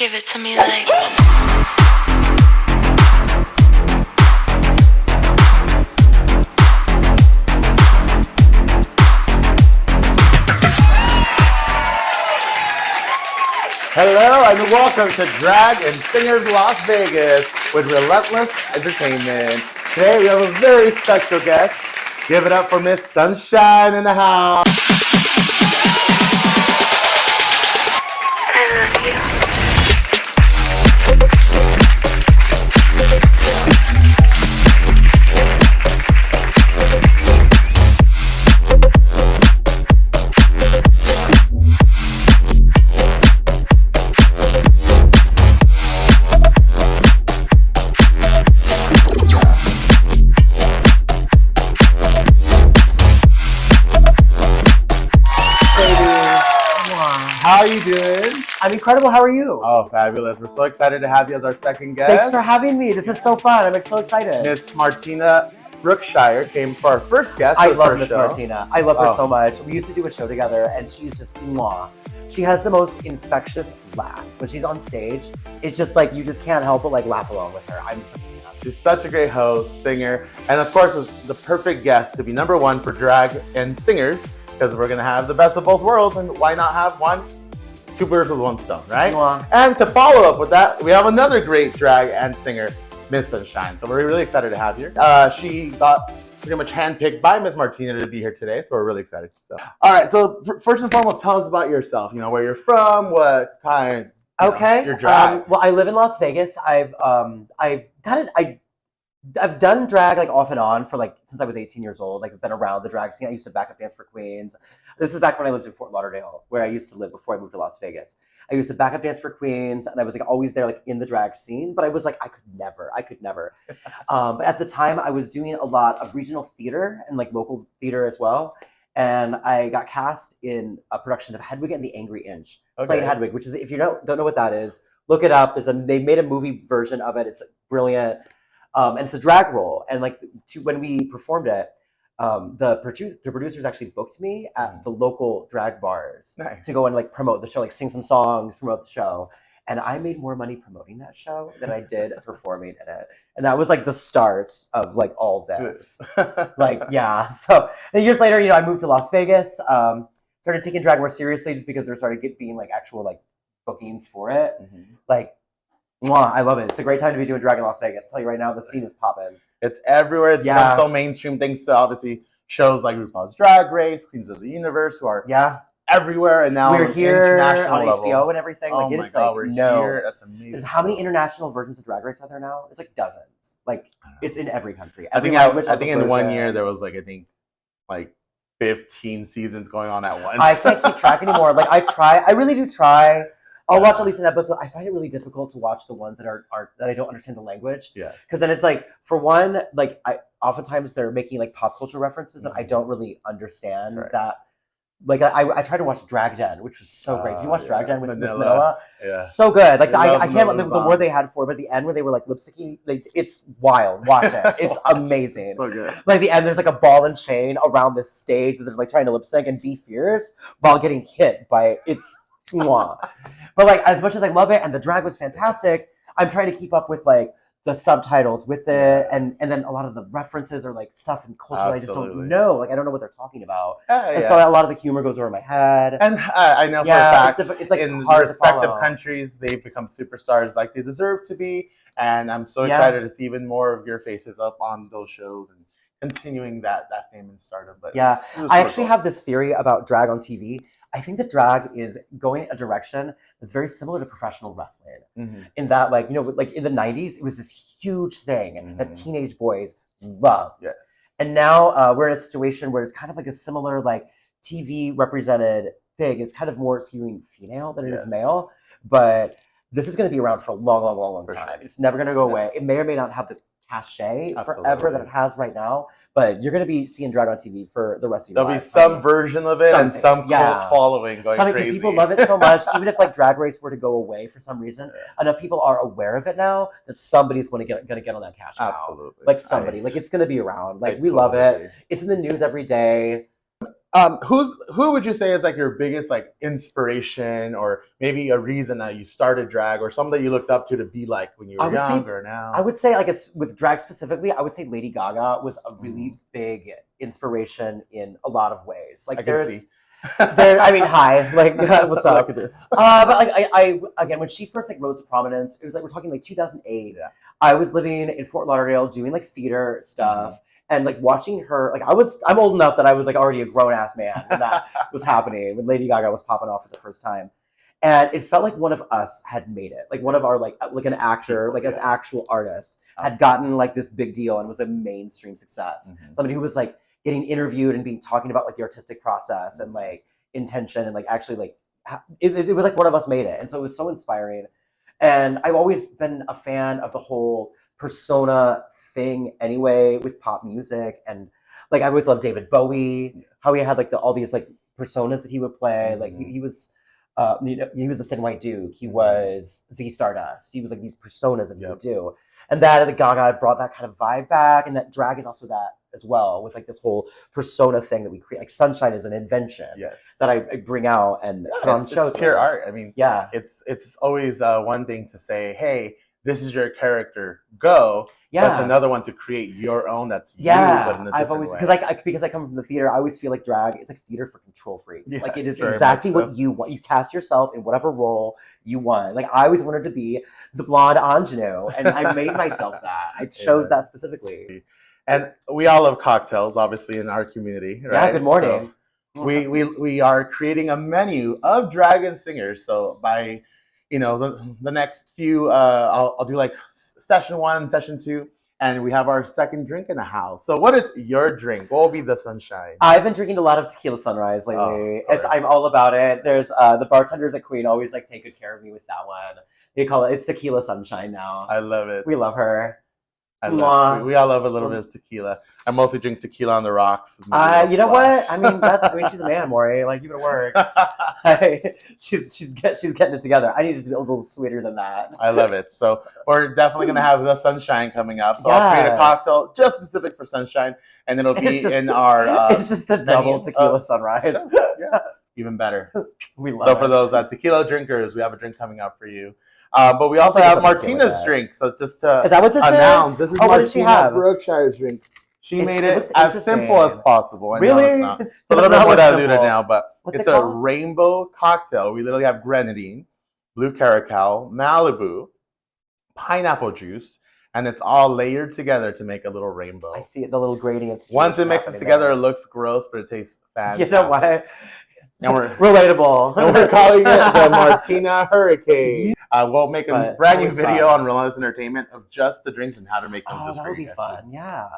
Give it to me like. Hello and welcome to Drag and Singers Las Vegas with Relentless Entertainment. Today we have a very special guest. Give it up for Miss Sunshine in the house. I love you. How are you doing? I'm incredible. How are you? Oh, fabulous. We're so excited to have you as our second guest. Thanks for having me. This is so fun. I'm so excited. Miss Martina Brookshire came for our first guest. I love Miss Martina. I love her so much. We used to do a show together and she's just mwah. She has the most infectious laugh. When she's on stage, it's just like you just can't help but like laugh along with her. I'm such a fan. She's such a great host, singer, and of course was the perfect guest to be number one for drag and singers because we're going to have the best of both worlds, and why not have two birds with one stone, right? Mwah. And to follow up with that, we have another great drag and singer, Miss Sunshine. So we're really excited to have you. She got pretty much handpicked by Miss Martina to be here today, so we're really excited. So, all right. So first and foremost, tell us about yourself. You know, where you're from, what kind. Your drag. Well, I live in Las Vegas. I've done drag like off and on for like since I was 18 years old. Like I've been around the drag scene. I used to back up dance for Queens. This is back when I lived in Fort Lauderdale, where I used to live before I moved to Las Vegas. I used to back up dance for Queens, and I was like always there, like in the drag scene. But I was like, I could never. But at the time, I was doing a lot of regional theater and like local theater as well. And I got cast in a production of Hedwig and the Angry Inch, playing Hedwig, which is, if you don't know what that is, look it up. They made a movie version of it. It's brilliant. And it's a drag role. And like when we performed it, the producers actually booked me at the local drag bars to go and like promote the show, like sing some songs, promote the show. And I made more money promoting that show than I did performing in it. And that was like the start of like all this. Like, yeah. So and years later, I moved to Las Vegas, started taking drag more seriously just because there started being like actual like bookings for it. Like, mwah, I love it. It's a great time to be doing drag in Las Vegas. I'll tell you right now, the scene is popping. It's everywhere. It's become so mainstream, thanks to obviously shows like RuPaul's Drag Race, Queens of the Universe, who are everywhere. And now we're here international on level. HBO and everything. Like, it's like, we're here. That's amazing. There's how many international versions of Drag Race are there now? It's like dozens. Like it's in every country. I think in 1 year there was like 15 seasons going on at once. I can't keep track anymore. Like I really do try. I'll watch at least an episode. I find it really difficult to watch the ones that are that I don't understand the language. Yes. Because then it's like, for one, like oftentimes they're making like pop culture references that I don't really understand. That like I tried to watch Drag Den, which was so great. Did you watch Drag Den with Manila? Yeah. So good. Like I can't remember the word they had for it, but at the end when they were like lip syncing, like it's wild. Watch it. It's amazing. So good. Like the end, there's like a ball and chain around this stage that they're like trying to lip sync and be fierce while getting hit by it's. But like as much as I love it and the drag was fantastic, I'm trying to keep up with like the subtitles with it, and then a lot of the references are like stuff and culture that I just don't know. Like I don't know what they're talking about, and so a lot of the humor goes over my head. And I know for a fact, it's like in hard respective countries, they've become superstars like they deserve to be. And I'm so excited to see even more of your faces up on those shows and continuing that fame and stardom. But I actually have this theory about drag on TV. I think that drag is going a direction that's very similar to professional wrestling. In that, like, like in the 90s, it was this huge thing that teenage boys loved. Yes. And now we're in a situation where it's kind of like a similar, like, TV represented thing. It's kind of more skewing female than it is male. But this is going to be around for a long time. Sure. It's never going to go away. It may or may not have the cachet forever that it has right now, but you're going to be seeing drag on TV for the rest of your life. There'll be some version of it and some cult following going crazy. People love it so much, even if like Drag Race were to go away for some reason, enough people are aware of it now that somebody's going to get on that cash cow. Absolutely. Like somebody. Like it's going to be around. Like we love it. It's in the news every day. Who would you say is like your biggest like inspiration, or maybe a reason that you started drag, or something that you looked up to be like when you I were would say young or now? I would say, like, it's with drag specifically, I would say Lady Gaga was a really Mm, big inspiration in a lot of ways. I Like, can there's see. there. I mean, hi, like, what's Look up? at this. But like, I again, when she first like rose to prominence, it was like we're talking like 2008. Yeah. I was living in Fort Lauderdale doing like theater stuff. Mhm. And like watching her, like I'm old enough that I was like already a grown ass man when that was happening, when Lady Gaga was popping off for the first time. And it felt like one of us had made it, like one of our like an actor, People, like an yeah. actual artist had Absolutely. gotten like this big deal and was a mainstream success. Mhm. Somebody who was like getting interviewed and being talking about like the artistic process and like intention and like actually like it was like one of us made it. And so it was so inspiring. And I've always been a fan of the whole persona thing anyway with pop music. And like I always loved David Bowie, how he had like all these like personas that he would play. Like Mhm. he was he was the Thin White Duke. He was Ziggy Stardust. He was like these personas that he would do. And that the Gaga brought that kind of vibe back. And that drag is also that as well, with like this whole persona thing that we create. Like Sunshine is an invention Yes. that I bring out and put on shows. It's pure art. I mean, Yeah. it's always one thing to say, hey, this is your character, go. Yeah. That's another one to create your own. That's Yeah. you, but in a I've different always way. because I come from the theater, I always feel like drag is like theater for control freaks. Yes, like it is very exactly much so. what you want. You cast yourself in whatever role you want. Like I always wanted to be the blonde ingenue, and I made myself that. I chose that specifically. And we all love cocktails, obviously, in our community, right? Yeah, good morning. So we are creating a menu of dragon singers. So by the next few, I'll do like session 1, session 2, and we have our second drink in the house. So what is your drink? What will be the Sunshine? I've been drinking a lot of tequila sunrise lately. I'm all about it. There's the bartenders at Queen always like take good care of me with that one. They call it's tequila sunshine now. I love it. We love her. We all love a little bit of tequila. I mostly drink tequila on the rocks. You know what? I mean, she's a man, Maury. Like, you better work. She's getting it together. I need it to be a little sweeter than that. I love it. So we're definitely gonna have the Sunshine coming up. So I'll create a cocktail just specific for Sunshine, and it'll be in our. It's just a double tequila sunrise. Yeah, even better. We love it. So for those tequila drinkers, we have a drink coming up for you. But we also have Martina's drink. So just to is that what this announce, is? this is what does she have? Brookeshire's drink. She made it as simple as possible. Really? It's a little bit more diluted now, but it's a rainbow cocktail. We literally have grenadine, blue caracal, Malibu, pineapple juice, and it's all layered together to make a little rainbow. I see it, the little gradients. Once it mixes together, it looks gross, but it tastes fantastic. You know what? And we're relatable. And we're calling it the Martina Hurricane. We'll make a brand new video on Relentless Entertainment of just the drinks and how to make them. Oh, that would be fun. Yeah.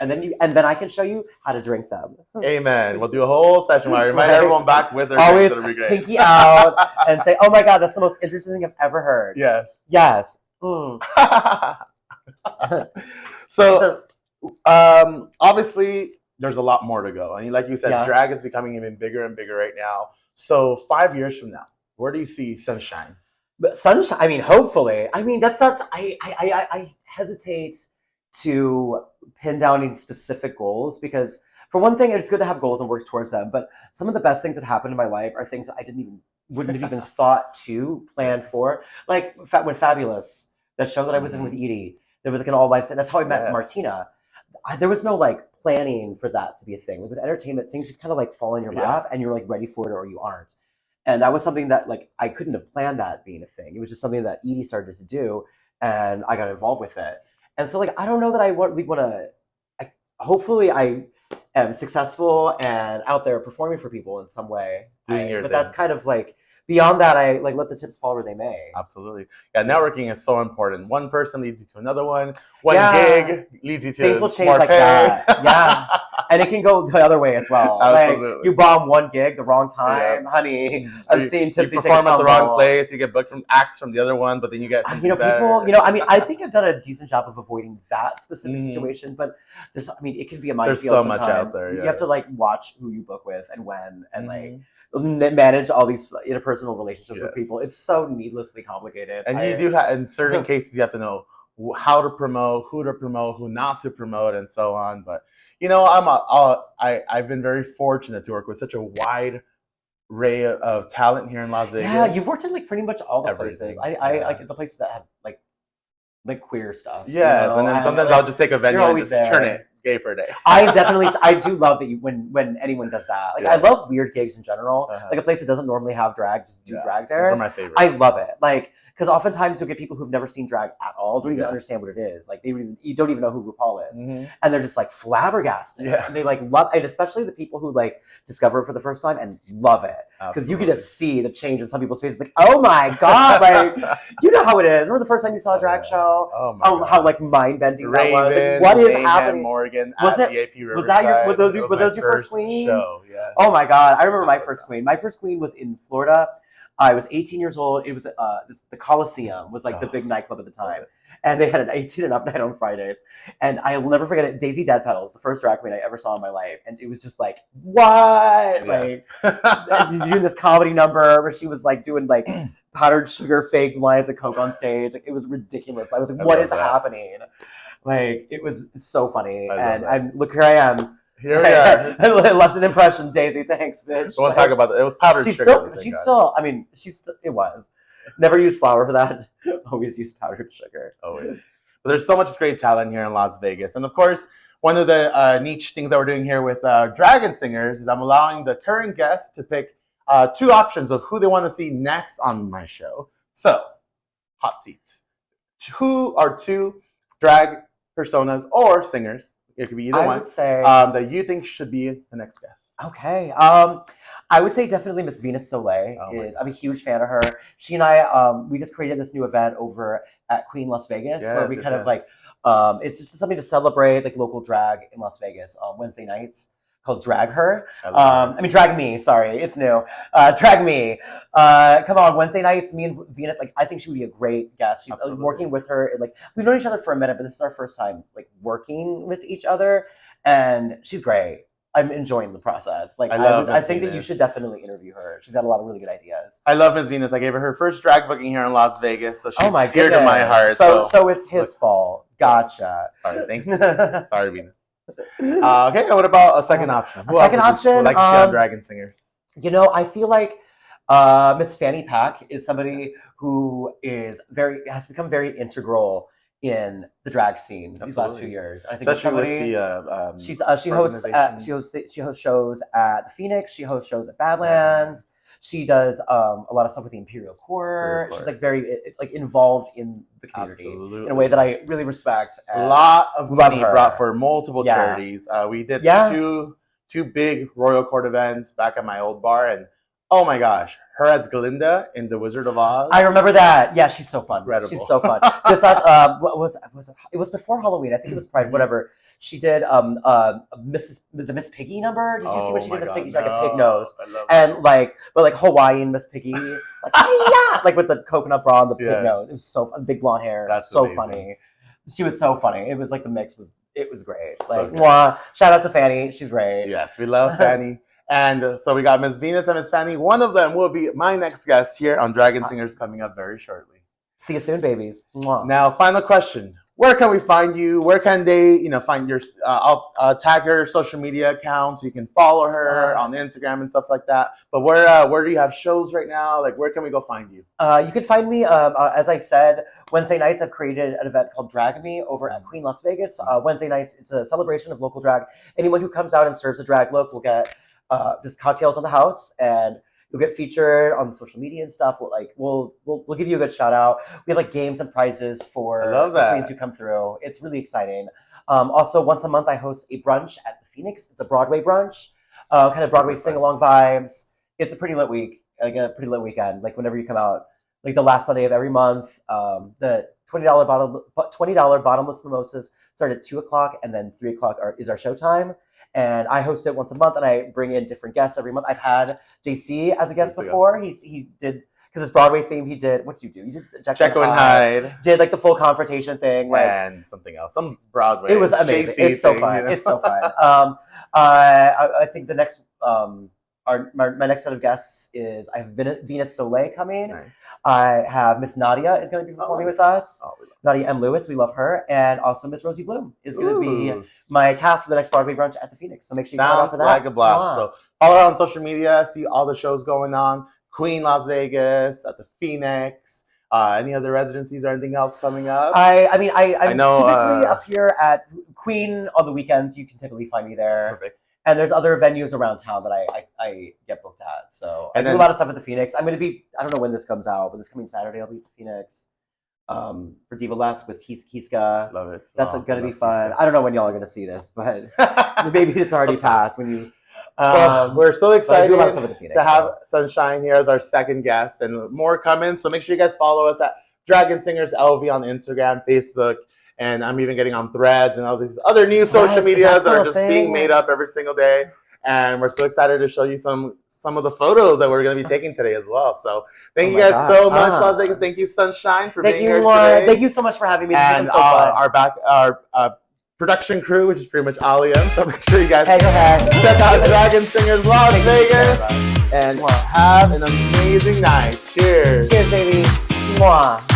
And then I can show you how to drink them. Amen. We'll do a whole session where I remind everyone back with their always drinks. It'll be great. Pinky out and say, "Oh my God, that's the most interesting thing I've ever heard." Yes. Yes. So, obviously, there's a lot more to go. I mean, like you said, drag is becoming even bigger and bigger right now. So 5 years from now, where do you see Sunshine? But Sunshine, I mean, hopefully. I mean, that's not. I hesitate to pin down any specific goals because, for one thing, it's good to have goals and work towards them. But some of the best things that happened in my life are things that I wouldn't have even thought to plan for. Like when Fabulous, that show that I was in with Edie, there was like an all life. That's how I met Martina. There was no like planning for that to be a thing. Like with entertainment, things just kind of like fall in your lap and you're like ready for it or you aren't. And that was something that like I couldn't have planned that being a thing. It was just something that Edie started to do and I got involved with it. And so like I don't know that I really want to. Hopefully I am successful and out there performing for people in some way. But that's kind of like beyond that. I like let the chips fall where they may. Absolutely. Yeah, networking is so important. One person leads you to another one. One gig leads you to things will change like that. Yeah. And it can go the other way as well. Absolutely. Like you bomb one gig the wrong time, honey. I've seen Tipsy you perform at the wrong place. You get booked from acts from the other one, but then you get people. I mean, I think I've done a decent job of avoiding that specific situation. But it can be a minefield. There's so much out there. You have to like watch who you book with and when, and like manage all these interpersonal relationships with people. It's so needlessly complicated. And you do have, in certain cases, you have to know how to promote, who not to promote, and so on. But I've been very fortunate to work with such a wide array of talent here in Las Vegas. Yeah, you've worked in like pretty much all the Everything. places. I Yeah. like the places that have like queer stuff. Yes, you know? and then sometimes like, I'll just take a venue you're and always just there. turn it gay for a day. I do love that when anyone does that. Like I Yes. love weird gigs in general. Uh-huh. Like a place that doesn't normally have drag, just do Yeah, drag Those there. are my favorite. I love it. Like because oftentimes you'll get people who've never seen drag at all, don't even Yes. understand what it is. Like you don't even know who RuPaul is, Mhm. and they're just like flabbergasted. Yeah. And they like love, and especially the people who like discover it for the first time and love it because you can Absolutely. just see the change in some people's faces. Like oh my god, like you know how it is. Remember the first time you saw a drag show? Oh my God. How like mind bending that was. Raven, Like, what is Mayhem, happening? Morgan Was at it- VIP was that your- Riverside. were those- It was were my those your first queens? show? Yes. Oh my god, I remember my first queen. My first queen was in Florida. I was 18 years old. It was the Coliseum was like the big nightclub at the time, and they had an 18 and up night on Fridays. And I will never forget it. Daisy Dead Petals, the first drag queen I ever saw in my life, and it was just like what? Yes. Like doing this comedy number where she was like doing like powdered sugar fake lines of coke on stage. Like it was ridiculous. I was like, I what love is that. happening? Like it was so funny, I love and that. I'm look here I am. Here we are. I left an impression, Daisy. Thanks, bitch. I won't talk about that. It was powdered She's sugar. it was. Never used flour for that. Always used powdered sugar. Always. But there's so much great talent here in Las Vegas. And of course, one of the niche things that we're doing here with Dragon Singers is I'm allowing the current guests to pick two options of who they want to see next on my show. So, hot seat. Who are two drag personas or singers? It could be either I one. would say That you think should be the next guest. okay. I would say definitely Miss Venus Soleil Oh my is. I'm a huge fan of her. She and I we just created this new event over at Queen Las Vegas where we kind of like it's just something to celebrate like local drag in Las Vegas on Wednesday nights called Drag Her. I mean Drag Me, sorry, it's new. Drag Me. Come on, Wednesday nights, me and Venus, like I think she would be a great guest. She's working with her, and, like we've known each other for a minute, but this is our first time like working with each other, and she's great. I'm enjoying the process. Like I think that you should definitely interview her. She's got a lot of really good ideas. I love Ms. Venus. I gave her first drag booking here in Las Vegas, so she's Oh my dear to my heart. So it's his fault. Gotcha. Sorry, thank you. Sorry, Venus. Okay, what about a second option? A second option? Who like to see on Dragon Singers? You know, I feel like Miss Fanny Pack is somebody who has become very integral in the drag scene these last few years. I think Especially with the she hosts shows at the Phoenix. She hosts shows at Badlands. She does a lot of stuff with the Imperial Court. She's like very involved in the community in a way that I really respect. A lot of money brought for multiple charities. We did two big Royal Court events back at my old bar, and oh my gosh, her as Glinda in The Wizard of Oz. I remember that. Yeah, she's so fun. Incredible. She's so fun. This what was it? It was before Halloween. I think it was Pride. Whatever. She did the Miss Piggy number. Did you see what she did? Miss Piggy, like a pig nose, and but Hawaiian Miss Piggy, like with the coconut bra and the pig nose. It was so fun. Big blonde hair. That's so amazing. Funny. She was so funny. It was like the mix was great. Like mwah. Shout out to Fanny. She's great. Yes, we love Fanny. And so we got Ms. Venus and Ms. Fanny. One of them will be my next guest here on Dragon Singers coming up very shortly. See you soon, babies. Mwah. Now, final question. Where can we find you? Where can they, find your, I'll tag your social media account so you can follow her on Instagram and stuff like that. But where do you have shows right now? Like, where can we go find you? You can find me, as I said, Wednesday nights I've created an event called Drag Me over at Queen Las Vegas. Wednesday nights, it's a celebration of local drag. Anyone who comes out and serves a drag look will get just cocktails on the house, and you'll get featured on the social media and stuff. We'll give you a good shout out. We have like games and prizes for the queens who come through. It's really exciting. Also, once a month I host a brunch at the Phoenix. It's a Broadway brunch, kind of Broadway sing along vibes. It's a pretty lit week, like a pretty lit weekend. Like whenever you come out, like the last Sunday of every month. The $20 bottomless mimosas start at 2:00, and then 3:00 is our showtime. And I host it once a month, and I bring in different guests every month. I've had JC as a guest before. He did, because it's Broadway theme. He did, what did you do? You did Jekyll and Hyde. Did like the full confrontation thing, and something else, some Broadway. It was amazing. It's so fun. It's so fun. I think the next my next set of guests is I have Venus Soleil coming. Nice. I have Miss Nadia is going to be performing with us. Oh, Nadia M. Lewis, we love her, and also Miss Rosie Bloom is going to be Ooh. my cast for the next Broadway brunch at the Phoenix. So make sure you come out Sounds for that. like a blast. Mwah. So follow her on social media, see all the shows going on. Queen Las Vegas, at the Phoenix. Any other residencies or anything else coming up? I'm know, typically up here at Queen on the weekends. You can typically find me there. Perfect. And there's other venues around town that I get booked at. So I do a lot of stuff at the Phoenix. I'm going to be, I don't know when this comes out, but this coming Saturday I'll be at the Phoenix for Diva Less with Kiska. Love it. That's going to be fun. Kiska. I don't know when y'all are going to see this, but maybe it's already passed when you... well, we're so excited Phoenix, to have Sunshine here as our second guest and more coming. So make sure you guys follow us at Dragon Singers LV on Instagram, Facebook, and I'm even getting on Threads and all these other new social medias that are just being made up every single day. And we're so excited to show you some of the photos that we're going to be taking today as well. So thank you guys so much, Las Vegas. Thank you, Sunshine, for being here today. Thank you so much for having me. And so fun. our production crew, which is pretty much Aliem. So make sure you guys check out Dragon Singers Las Vegas and have an amazing night. Cheers. Cheers, baby. Mwah.